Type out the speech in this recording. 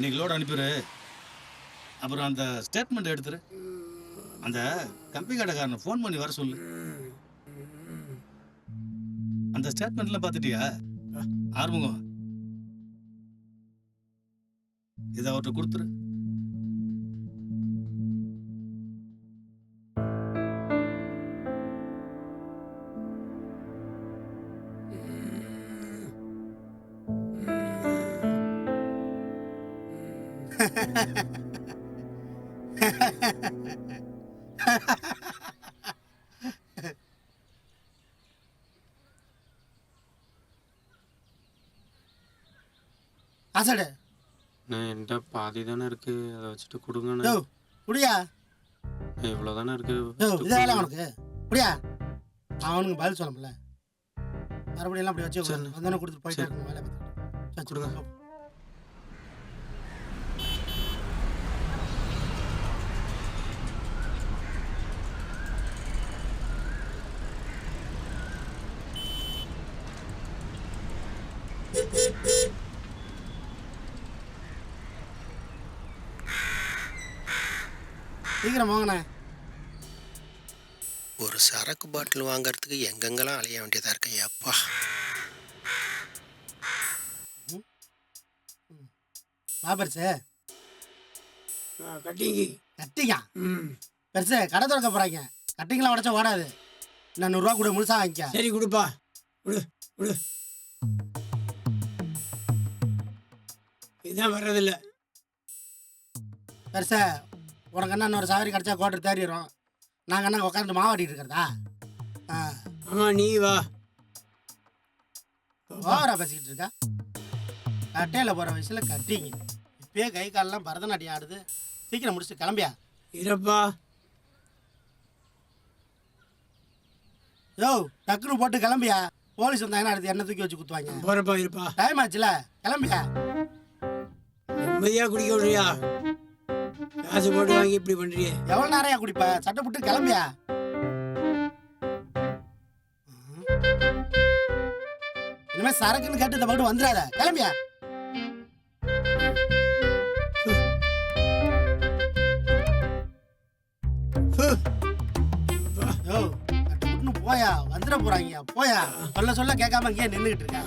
இன்னைக்கு லோடு அனுப்பிடு. அப்புறம் அந்த ஸ்டேட்மெண்ட் எடுத்துரு. அந்த கம்பி கடைக்காரனை ஃபோன் பண்ணி வர சொல்லு. அந்த ஸ்டேட்மெண்ட்லாம் பார்த்துட்டியா? ஆறுமுகம், இதை அவர்கிட்ட கொடுத்துரு. அசடு நான் என்கிட்ட பாதி தானே இருக்கு, அதை வச்சுட்டு கொடுங்கண்ணே. யோ குடியா. இவ்வளோ தானே இருக்கு. யோ இதே வேலை உனக்கு குடியா. அவனுக்கு பதில் சொல்ல முடியல. மறுபடியும் எல்லாம் அப்படி வச்சு வந்தோடனே கொடுத்துட்டு போயிட்டே இருக்கணும். வேலை பார்த்துக்கிட்டு கொடுங்க. சீக்கிரம் வாங்கண்ணே. ஒரு சரக்கு பாட்டில் வாங்கறதுக்கு எங்கெங்கெல்லாம் அலைய வேண்டியதாக இருக்கு. அப்பா பெருசு கட்டிங்கி கட்டிங்க பெருசு கடை திறக்க போறாங்க. கட்டிங்கெல்லாம் உடச்சா ஓடாது. நான் 100 ரூபா கூட முழுசா வாங்கிக்க. சரி கொடுப்பா, கொடு கொடு. இதுதான் வர்றதில்ல. பெருசு உனக்கு என்ன இன்னொரு சாவரி கிடச்சா கோட்டை தேறிடும். நாங்கள் என்ன உட்காந்து மாவாட்டிட்டு இருக்கிறதா? ஆமா நீ வா. ஓவரா பேசிக்கிட்டு இருக்கா. கட்டையில் போகிற வயசில் கட்டிங்க. இப்பயே கை காலெல்லாம் பரதநாட்டியம் ஆடுது. சீக்கிரம் முடிச்சுட்டு கிளம்பியா. இருப்பா. யோ டக்குனு போட்டு கிளம்பியா. போலீஸ் வந்தாங்கன்னா அடுத்து என்ன தூக்கி வச்சு குத்துவாங்க. போறப்பா இருப்பா. டைம் ஆச்சுல கிளம்பியா. நிம்மதியா குடிக்க விடுறியா? காசு போட்டு வாங்கி இப்படி பண்றியே. எவ்வளோ நேரம் குடிப்ப? சட்டை போட்டு கிளம்பியா. இனிமே சரக்குன்னு கேட்டு இந்த பாட்டு வந்துடாத. கிளம்பியா. யோ கட்டு போயா வந்துட போறாங்க. போயா சொல்ல சொல்ல கேட்காம இங்கே நின்றுகிட்டு இருக்க.